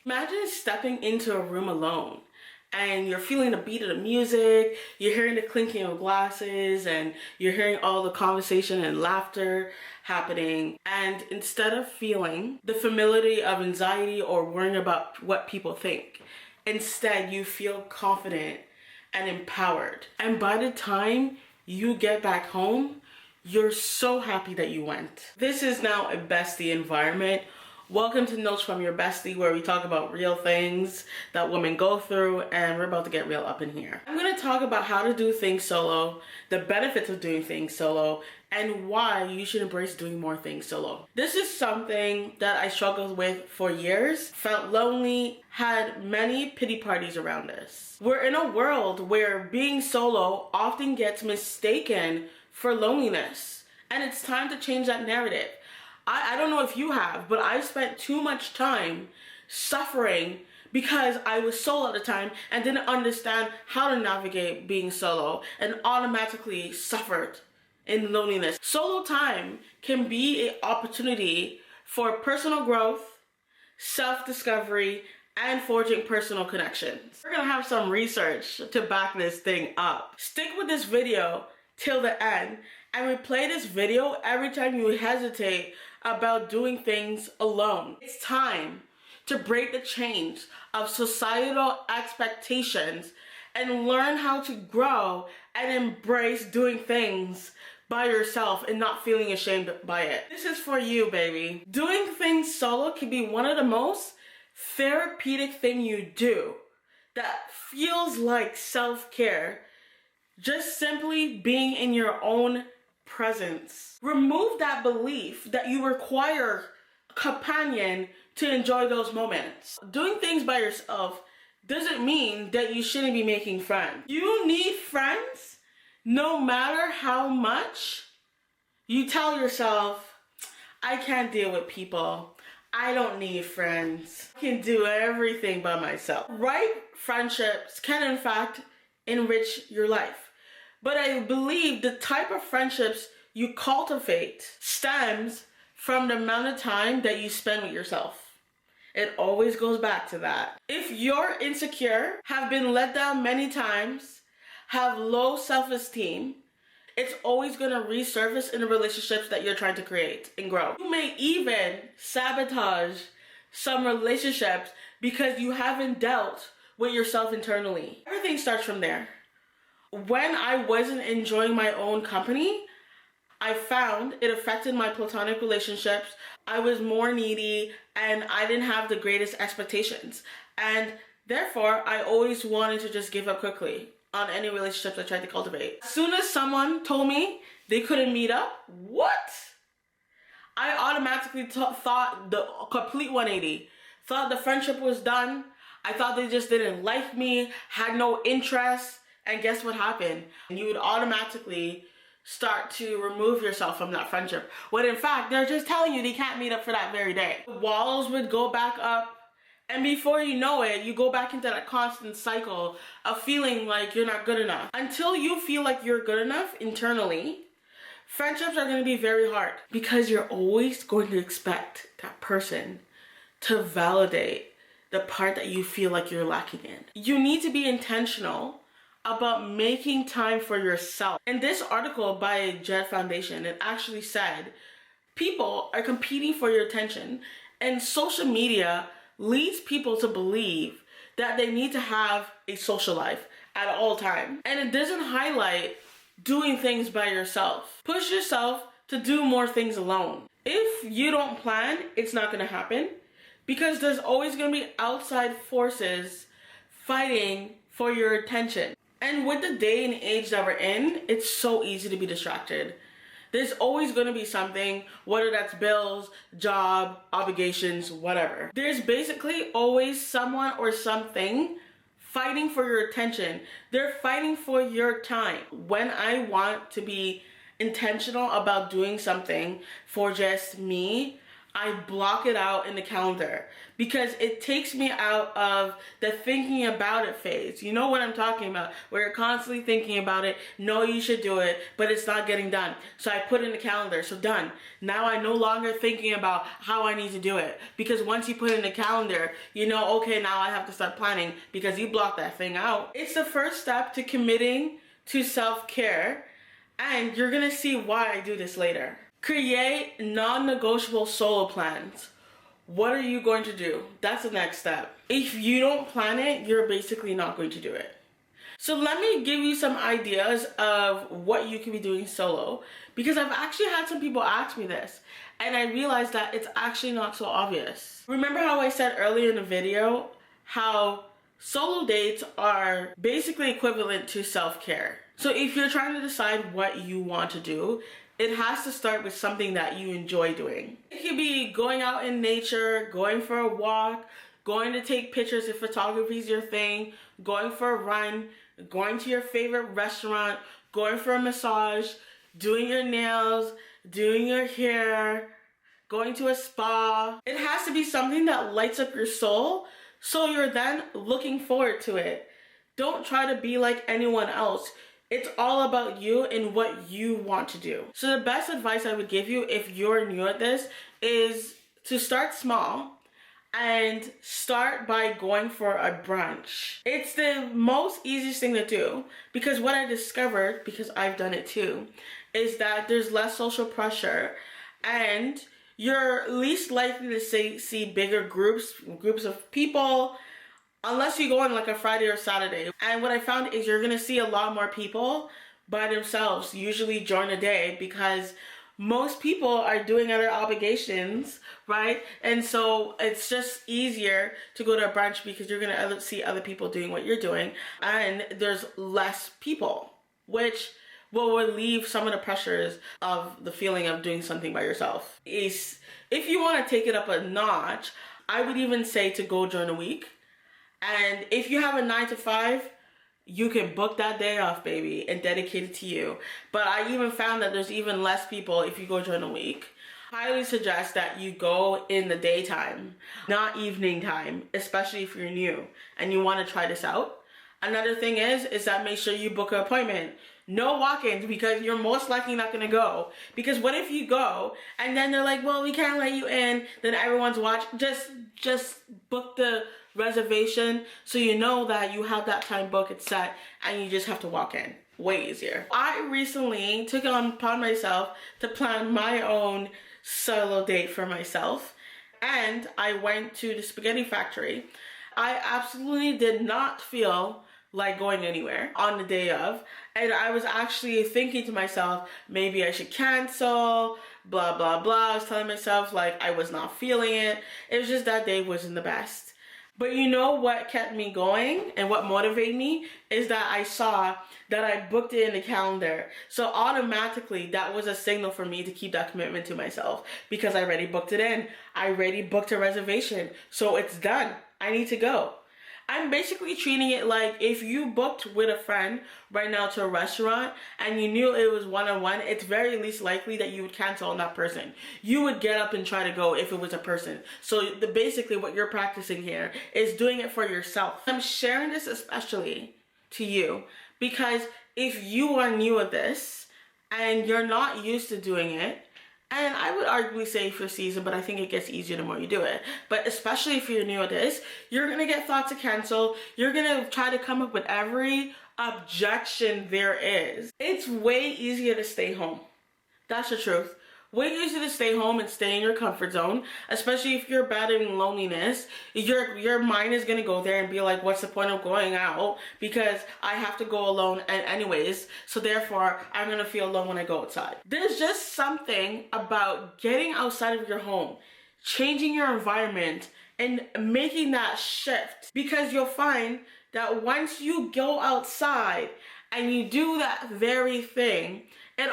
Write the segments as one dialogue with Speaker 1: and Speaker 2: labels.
Speaker 1: Imagine stepping into a room alone and you're feeling the beat of the music, you're hearing the clinking of glasses, and you're hearing all the conversation and laughter happening. And instead of feeling the familiarity of anxiety or worrying about what people think, instead you feel confident and empowered. And by the time you get back home, you're so happy that you went. This is now a bestie environment. Welcome to Notes from Your Bestie, where we talk about real things that women go through, and we're about to get real up in here. I'm going to talk about how to do things solo, the benefits of doing things solo, and why you should embrace doing more things solo. This is something that I struggled with for years, felt lonely, had many pity parties around us. We're in a world where being solo often gets mistaken for loneliness, and it's time to change that narrative. I don't know if you have, but I spent too much time suffering because I was solo at the time and didn't understand how to navigate being solo, and automatically suffered in loneliness. Solo time can be an opportunity for personal growth, self-discovery, and forging personal connections. We're gonna have some research to back this thing up. Stick with this video till the end and replay this video every time you hesitate about doing things alone. It's time to break the chains of societal expectations and learn how to grow and embrace doing things by yourself and not feeling ashamed by it. This is for you, baby. Doing things solo can be one of the most therapeutic things you do that feels like self-care. Just simply being in your own presence. Remove that belief that you require a companion to enjoy those moments. Doing things by yourself doesn't mean that you shouldn't be making friends. You need friends no matter how much you tell yourself, I can't deal with people. I don't need friends. I can do everything by myself. Right friendships can in fact enrich your life. But I believe the type of friendships you cultivate stems from the amount of time that you spend with yourself. It always goes back to that. If you're insecure, have been let down many times, have low self-esteem, it's always gonna resurface in the relationships that you're trying to create and grow. You may even sabotage some relationships because you haven't dealt with yourself internally. Everything starts from there. When I wasn't enjoying my own company, I found it affected my platonic relationships. I was more needy and I didn't have the greatest expectations. And therefore, I always wanted to just give up quickly on any relationships I tried to cultivate. As soon as someone told me they couldn't meet up, what? I automatically thought the complete 180. Thought the friendship was done. I thought they just didn't like me, had no interest. And guess what happened? You would automatically start to remove yourself from that friendship, when in fact they're just telling you they can't meet up for that very day. The walls would go back up, and before you know it, you go back into that constant cycle of feeling like you're not good enough. Until you feel like you're good enough internally, friendships are going to be very hard, because you're always going to expect that person to validate the part that you feel like you're lacking in. You need to be intentional about making time for yourself. In this article by Jet Foundation, it actually said people are competing for your attention, and social media leads people to believe that they need to have a social life at all times, and it doesn't highlight doing things by yourself. Push yourself to do more things alone. If you don't plan, it's not going to happen, because there's always going to be outside forces fighting for your attention. And with the day and age that we're in, it's so easy to be distracted. There's always going to be something, whether that's bills, job, obligations, whatever. There's basically always someone or something fighting for your attention. They're fighting for your time. When I want to be intentional about doing something for just me, I block it out in the calendar because it takes me out of the thinking about it phase. You know what I'm talking about, where you're constantly thinking about it, know you should do it, but it's not getting done. So I put it in the calendar, so done. Now I'm no longer thinking about how I need to do it, because once you put it in the calendar, you know, okay, now I have to start planning because you blocked that thing out. It's the first step to committing to self-care, and you're gonna see why I do this later. Create non-negotiable solo plans. What are you going to do? That's the next step. If you don't plan it, you're basically not going to do it. So let me give you some ideas of what you can be doing solo, because I've actually had some people ask me this and I realized that it's actually not so obvious. Remember how I said earlier in the video how solo dates are basically equivalent to self-care. So if you're trying to decide what you want to do, it has to start with something that you enjoy doing. It could be going out in nature, going for a walk, going to take pictures if photography is your thing, going for a run, going to your favorite restaurant, going for a massage, doing your nails, doing your hair, going to a spa. It has to be something that lights up your soul, so you're then looking forward to it. Don't try to be like anyone else. It's all about you and what you want to do. So the best advice I would give you if you're new at this is to start small and start by going for a brunch. It's the most easiest thing to do, because what I discovered, because I've done it too, is that there's less social pressure and you're least likely to see bigger groups of people, unless you go on like a Friday or Saturday. And what I found is you're gonna see a lot more people by themselves, usually during the day, because most people are doing other obligations, right? And so it's just easier to go to a brunch because you're gonna see other people doing what you're doing, and there's less people, which will relieve some of the pressures of the feeling of doing something by yourself. If you wanna take it up a notch, I would even say to go during the week. And if you have a 9 to 5, you can book that day off, baby, and dedicate it to you. But I even found that there's even less people if you go during the week. I highly suggest that you go in the daytime, not evening time, especially if you're new and you want to try this out. Another thing is that make sure you book an appointment. No walk-ins, because you're most likely not gonna go. Because what if you go and then they're like, well, we can't let you in, then everyone's watching. Just book the reservation so you know that you have that time booked, it's set, and you just have to walk in. Way easier. I recently took it upon myself to plan my own solo date for myself, and I went to the spaghetti factory. I absolutely did not feel like going anywhere on the day of, and I was actually thinking to myself, maybe I should cancel, blah blah blah. I was telling myself like I was not feeling it. It was just that day wasn't the best. But you know what kept me going and what motivated me is that I saw that I booked it in the calendar. So automatically that was a signal for me to keep that commitment to myself, because I already booked it in. I already booked a reservation. So it's done. I need to go. I'm basically treating it like if you booked with a friend right now to a restaurant and you knew it was one-on-one, it's very least likely that you would cancel on that person. You would get up and try to go if it was a person. So basically what you're practicing here is doing it for yourself. I'm sharing this especially to you because if you are new at this and you're not used to doing it, and I would arguably say for season, but I think it gets easier the more you do it. But especially if you're new at this, you're gonna get thoughts to cancel. You're gonna try to come up with every objection there is. It's way easier to stay home. That's the truth. Way easier to stay home and stay in your comfort zone, especially if you're battling loneliness. Your mind is gonna go there and be like, what's the point of going out? Because I have to go alone anyways, so therefore I'm gonna feel alone when I go outside. There's just something about getting outside of your home, changing your environment, and making that shift. Because you'll find that once you go outside and you do that very thing, it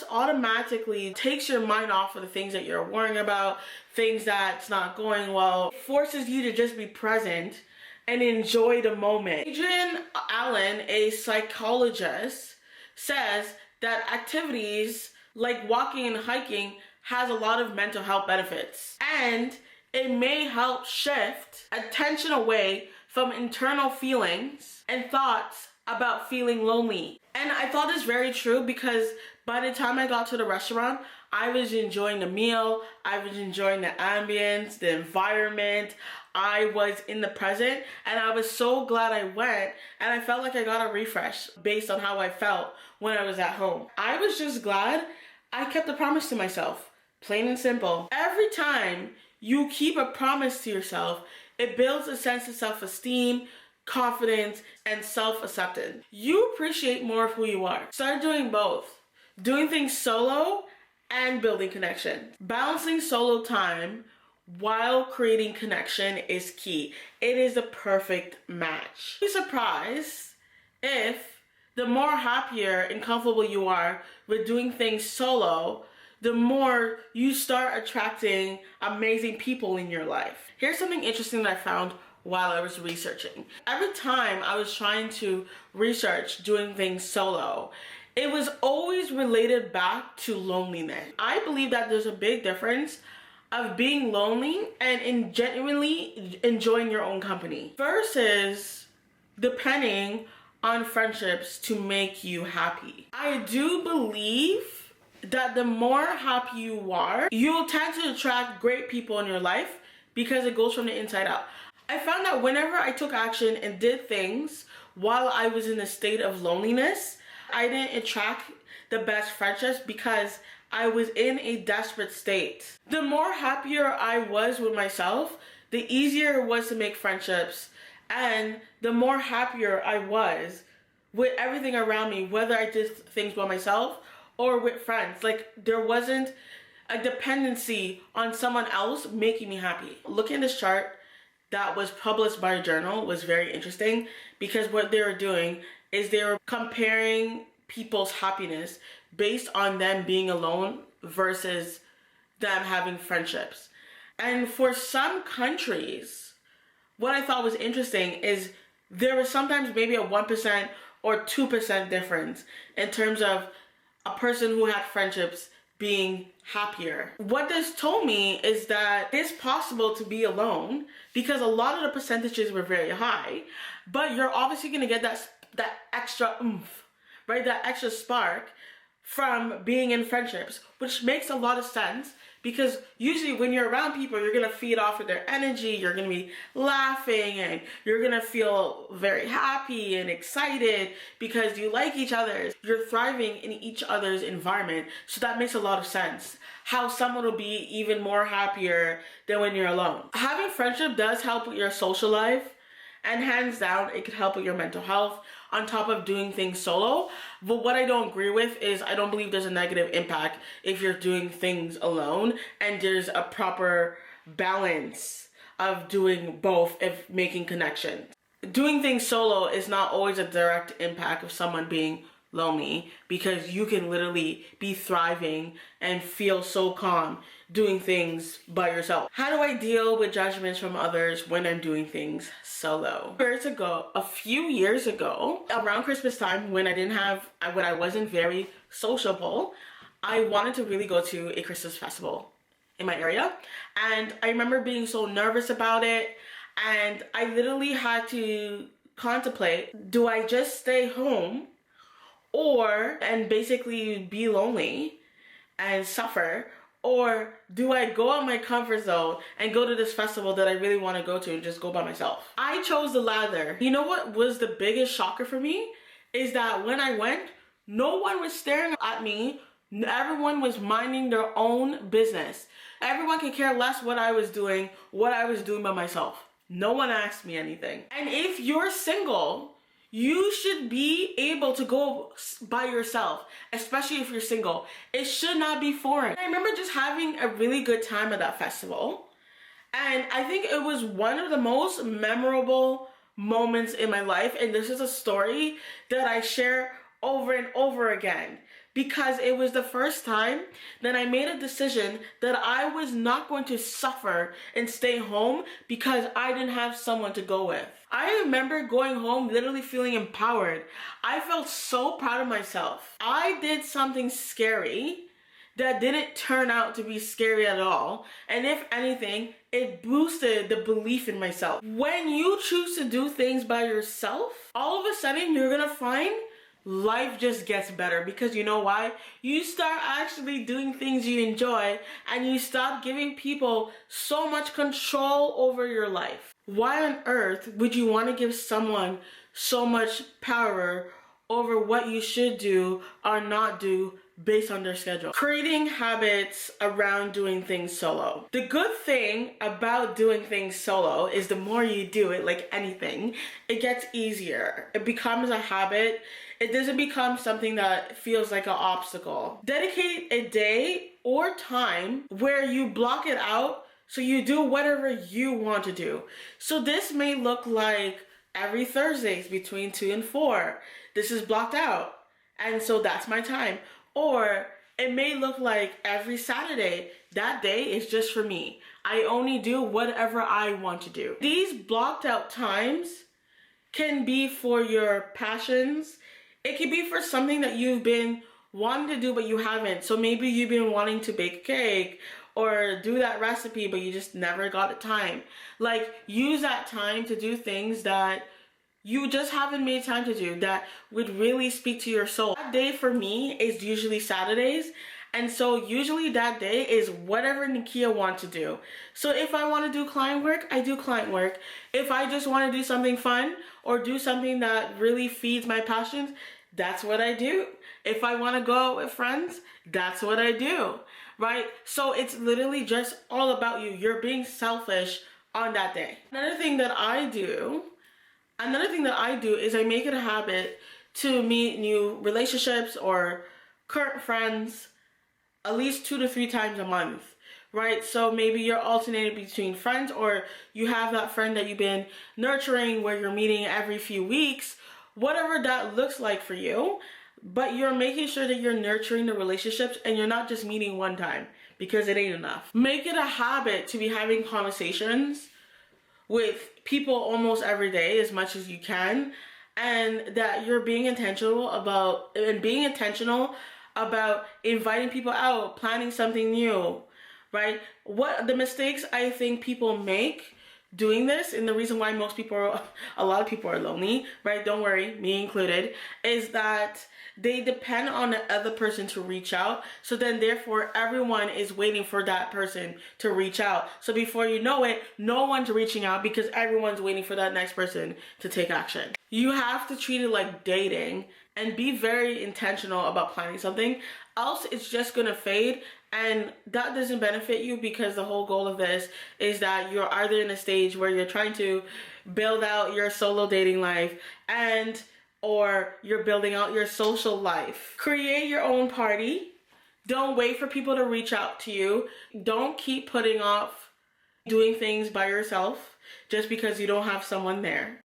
Speaker 1: automatically takes your mind off of the things that you're worrying about, things that's not going well. It forces you to just be present and enjoy the moment. Adrian Allen, a psychologist, says that activities like walking and hiking has a lot of mental health benefits, and it may help shift attention away from internal feelings and thoughts about feeling lonely. And I thought this very true because by the time I got to the restaurant, I was enjoying the meal, I was enjoying the ambience, the environment, I was in the present, and I was so glad I went, and I felt like I got a refresh based on how I felt when I was at home. I was just glad I kept a promise to myself, plain and simple. Every time you keep a promise to yourself, it builds a sense of self-esteem, confidence, and self-acceptance. You appreciate more of who you are. Start doing both. Doing things solo and building connection. Balancing solo time while creating connection is key. It is the perfect match. Be surprised if the more happier and comfortable you are with doing things solo, the more you start attracting amazing people in your life. Here's something interesting that I found while I was researching. Every time I was trying to research doing things solo, it was always related back to loneliness. I believe that there's a big difference of being lonely and in genuinely enjoying your own company versus depending on friendships to make you happy. I do believe that the more happy you are, you'll tend to attract great people in your life because it goes from the inside out. I found that whenever I took action and did things while I was in a state of loneliness, I didn't attract the best friendships because I was in a desperate state. The more happier I was with myself, the easier it was to make friendships, and the more happier I was with everything around me, whether I did things by myself or with friends. Like, there wasn't a dependency on someone else making me happy. Looking at this chart that was published by a journal was very interesting because what they were doing is they were comparing people's happiness based on them being alone versus them having friendships. And for some countries, what I thought was interesting is there was sometimes maybe a 1% or 2% difference in terms of a person who had friendships being happier. What this told me is that it's possible to be alone because a lot of the percentages were very high, but you're obviously going to get that extra oomph, right? That extra spark from being in friendships, which makes a lot of sense because usually when you're around people, you're going to feed off of their energy, you're going to be laughing, and you're going to feel very happy and excited because you like each other. You're thriving in each other's environment, so that makes a lot of sense. How someone will be even more happier than when you're alone. Having friendship does help with your social life, and hands down, it could help with your mental health on top of doing things solo. But what I don't agree with is I don't believe there's a negative impact if you're doing things alone, and there's a proper balance of doing both if making connections. Doing things solo is not always a direct impact of someone being lonely because you can literally be thriving and feel so calm doing things by yourself. How do I deal with judgments from others when I'm doing things solo? A few years ago, around Christmas time when I wasn't very sociable, I wanted to really go to a Christmas festival in my area. And I remember being so nervous about it, and I literally had to contemplate, do I just stay home and basically be lonely and suffer, or do I go out my comfort zone and go to this festival that I really want to go to and just go by myself? I chose the latter. You know what was the biggest shocker for me? Is that when I went, no one was staring at me. Everyone was minding their own business. Everyone could care less what I was doing by myself. No one asked me anything. And if you're single, you should be able to go by yourself, especially if you're single. It should not be foreign. I remember just having a really good time at that festival. And I think it was one of the most memorable moments in my life. And this is a story that I share over and over again, because it was the first time that I made a decision that I was not going to suffer and stay home because I didn't have someone to go with. I remember going home literally feeling empowered. I felt so proud of myself. I did something scary that didn't turn out to be scary at all. And if anything, it boosted the belief in myself. When you choose to do things by yourself, all of a sudden you're gonna find life just gets better, because you know why? You start actually doing things you enjoy, and you stop giving people so much control over your life. Why on earth would you want to give someone so much power over what you should do or not do based on their schedule? Creating habits around doing things solo. The good thing about doing things solo is the more you do it, like anything, it gets easier. It becomes a habit. It doesn't become something that feels like an obstacle. Dedicate a day or time where you block it out so you do whatever you want to do. So this may look like every Thursdays between 2 and 4. This is blocked out, and so that's my time. Or it may look like every Saturday. That day is just for me. I only do whatever I want to do. These blocked out times can be for your passions. It could be for something that you've been wanting to do but you haven't. So maybe you've been wanting to bake a cake or do that recipe but you just never got the time. Like, use that time to do things that you just haven't made time to do that would really speak to your soul. That day for me is usually Saturdays. And so usually that day is whatever Nakia wants to do. So if I want to do client work, I do client work. If I just want to do something fun or do something that really feeds my passions, that's what I do. If I want to go out with friends, that's what I do, right? So it's literally just all about you. You're being selfish on that day. Another thing that I do is I make it a habit to meet new relationships or current friends at least 2 to 3 times a month, right? So maybe you're alternating between friends, or you have that friend that you've been nurturing where you're meeting every few weeks, whatever that looks like for you. But you're making sure that you're nurturing the relationships and you're not just meeting one time, because it ain't enough. Make it a habit to be having conversations with people almost every day as much as you can, and that you're being intentional about inviting people out, planning something new, right? What the mistakes I think people make doing this, and the reason why a lot of people are lonely, right? Don't worry, me included, is that they depend on the other person to reach out. So then therefore everyone is waiting for that person to reach out. So before you know it, no one's reaching out because everyone's waiting for that next person to take action. You have to treat it like dating and be very intentional about planning something, else it's just gonna fade, and that doesn't benefit you, because the whole goal of this is that you're either in a stage where you're trying to build out your solo dating life or you're building out your social life. Create your own party. Don't wait for people to reach out to you. Don't keep putting off doing things by yourself just because you don't have someone there.